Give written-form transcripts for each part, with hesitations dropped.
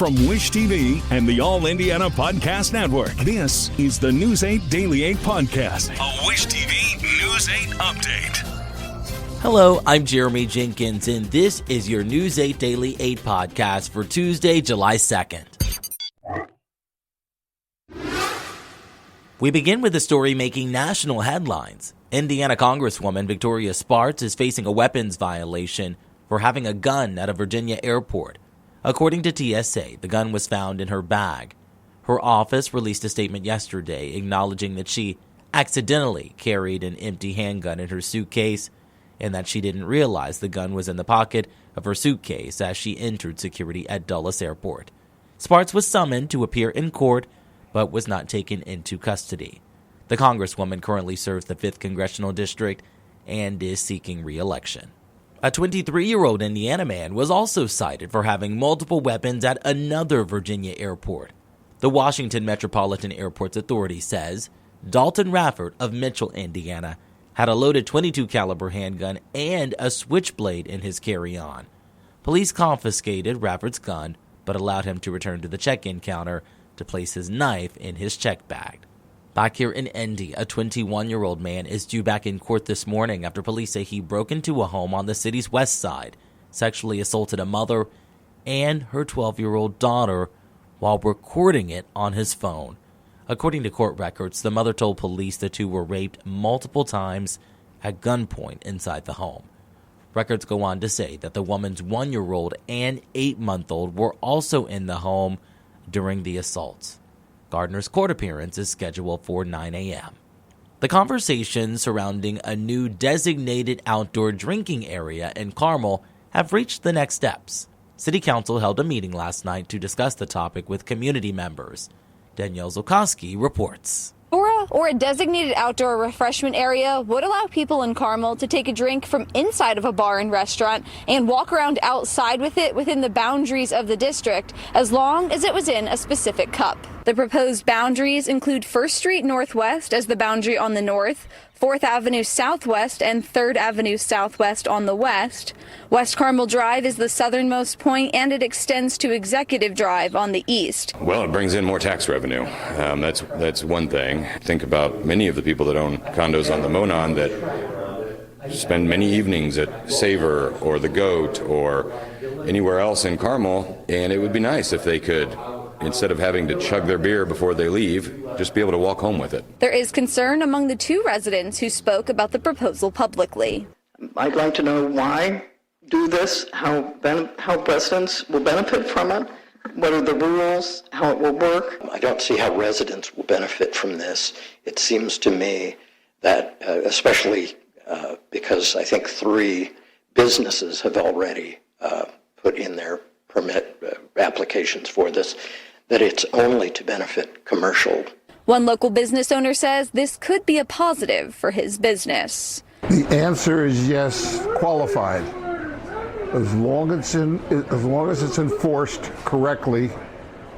From Wish TV and the All Indiana Podcast Network, this is the News 8 Daily 8 Podcast, a Wish TV News 8 update. Hello, I'm Jeremy Jenkins, and this is your News 8 Daily 8 Podcast for Tuesday, July 2nd. We begin with a story making national headlines. Indiana Congresswoman Victoria Spartz is facing a weapons violation for having a gun at a Virginia airport. According to TSA, the gun was found in her bag. Her office released a statement yesterday acknowledging that she accidentally carried an empty handgun in her suitcase and that she didn't realize the gun was in the pocket of her suitcase as she entered security at Dulles Airport. Spartz was summoned to appear in court but was not taken into custody. The Congresswoman currently serves the 5th Congressional District and is seeking re-election. A 23-year-old Indiana man was also cited for having multiple weapons at another Virginia airport. The Washington Metropolitan Airports Authority says Dalton Rafford of Mitchell, Indiana, had a loaded .22 caliber handgun and a switchblade in his carry-on. Police confiscated Rafford's gun but allowed him to return to the check-in counter to place his knife in his check bag. Back here in Indy, a 21-year-old man is due back in court this morning after police say he broke into a home on the city's west side, sexually assaulted a mother and her 12-year-old daughter while recording it on his phone. According to court records, the mother told police the two were raped multiple times at gunpoint inside the home. Records go on to say that the woman's 1-year-old and 8-month-old were also in the home during the assaults. Gardner's court appearance is scheduled for 9 a.m. The conversations surrounding a new designated outdoor drinking area in Carmel have reached the next steps. City Council held a meeting last night to discuss the topic with community members. Danielle Zulkowski reports. Or a designated outdoor refreshment area would allow people in Carmel to take a drink from inside of a bar and restaurant and walk around outside with it within the boundaries of the district, as long as it was in a specific cup. The proposed boundaries include 1st Street Northwest as the boundary on the north, 4th Avenue Southwest and 3rd Avenue Southwest on the west. West Carmel Drive is the southernmost point, and it extends to Executive Drive on the east. Well, it brings in more tax revenue. That's one thing. Think about many of the people that own condos on the Monon that spend many evenings at Savor or the Goat or anywhere else in Carmel, and it would be nice if they could, instead of having to chug their beer before they leave, just be able to walk home with it. There is concern among the 2 residents who spoke about the proposal publicly. I'd like to know why do this, how residents will benefit from it, what are the rules, how it will work. I don't see how residents will benefit from this. It seems to me that, especially because I think 3 businesses have already put in their permit applications for this, that it's only to benefit commercial. One local business owner says this could be a positive for his business. The answer is yes, qualified. As long as it's enforced correctly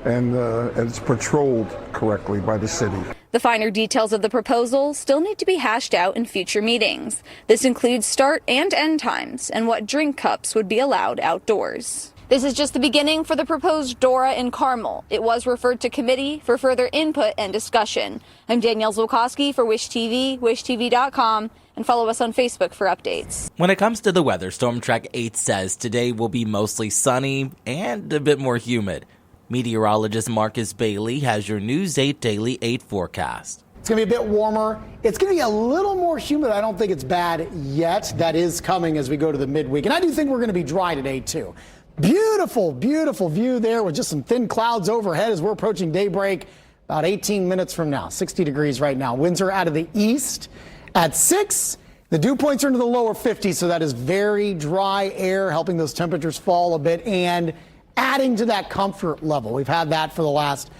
and it's patrolled correctly by the city. The finer details of the proposal still need to be hashed out in future meetings. This includes start and end times and what drink cups would be allowed outdoors. This is just the beginning for the proposed DORA in Carmel. It was referred to committee for further input and discussion. I'm Danielle Zulkowski for Wish TV, wishtv.com, and follow us on Facebook for updates. When it comes to the weather, Storm Track 8 says today will be mostly sunny and a bit more humid. Meteorologist Marcus Bailey has your News 8 Daily 8 forecast. It's going to be a bit warmer. It's going to be a little more humid. I don't think it's bad yet. That is coming as we go to the midweek. And I do think we're going to be dry today, too. Beautiful, beautiful view there with just some thin clouds overhead as we're approaching daybreak about 18 minutes from now. 60 degrees right now. Winds are out of the east at 6. The dew points are into the lower 50s, so that is very dry air, helping those temperatures fall a bit and adding to that comfort level. We've had that for the last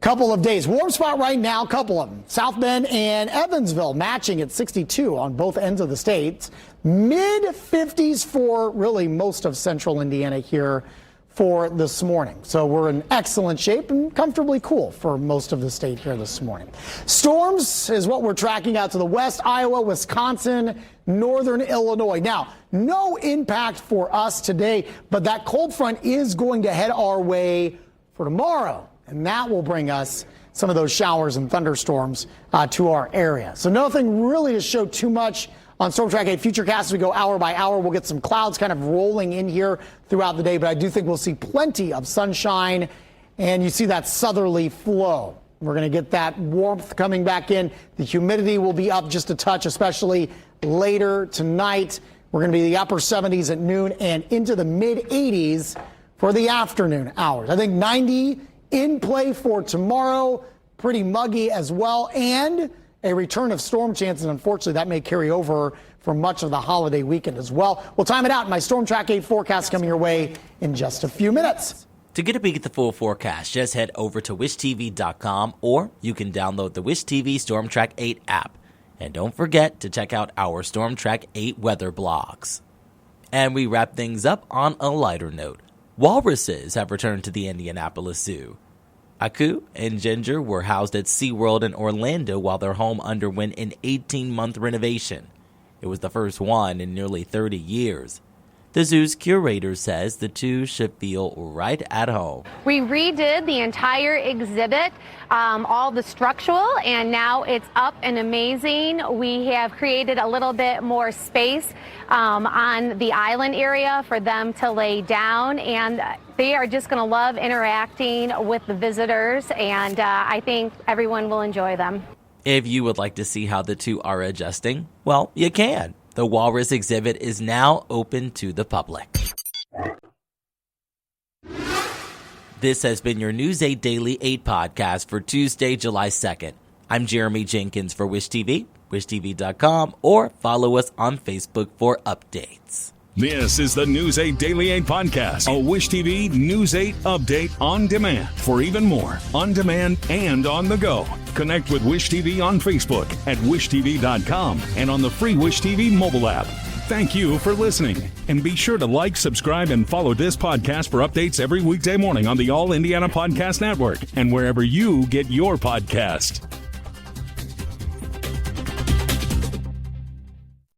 couple of days. Warm spot right now, couple of them. South Bend and Evansville matching at 62 on both ends of the state. Mid-50s for really most of central Indiana here for this morning. So we're in excellent shape and comfortably cool for most of the state here this morning. Storms is what we're tracking out to the west, Iowa, Wisconsin, northern Illinois. Now, no impact for us today, but that cold front is going to head our way for tomorrow, and that will bring us some of those showers and thunderstorms to our area. So nothing really to show too much on Storm Track 8 Futurecast as we go hour by hour. We'll get some clouds kind of rolling in here throughout the day, but I do think we'll see plenty of sunshine, and you see that southerly flow. We're going to get that warmth coming back in. The humidity will be up just a touch, especially later tonight. We're going to be in the upper 70s at noon and into the mid-80s for the afternoon hours. I think 90 in play for tomorrow, pretty muggy as well, and a return of storm chances. Unfortunately, that may carry over for much of the holiday weekend as well. We'll time it out. My Storm Track 8 forecast coming your way in just a few minutes. To get a peek at the full forecast, just head over to wishtv.com, or you can download the Wish TV Storm Track 8 app. And don't forget to check out our Storm Track 8 weather blogs. And we wrap things up on a lighter note. Walruses have returned to the Indianapolis Zoo. Aku and Ginger were housed at SeaWorld in Orlando while their home underwent an 18-month renovation. It was the first one in nearly 30 years. The zoo's curator says the two should feel right at home. We redid the entire exhibit, all the structural, and now it's up and amazing. We have created a little bit more space on the island area for them to lay down, and they are just going to love interacting with the visitors, and I think everyone will enjoy them. If you would like to see how the two are adjusting, well, you can. The Walrus exhibit is now open to the public. This has been your News 8 Daily 8 podcast for Tuesday, July 2nd. I'm Jeremy Jenkins for Wish TV, wishtv.com, or follow us on Facebook for updates. This is the News 8 Daily 8 podcast, a Wish TV News 8 update on demand. For even more, on demand and on the go, connect with Wish TV on Facebook at wishtv.com and on the free Wish TV mobile app. Thank you for listening, and be sure to like, subscribe, and follow this podcast for updates every weekday morning on the All Indiana Podcast Network and wherever you get your podcast.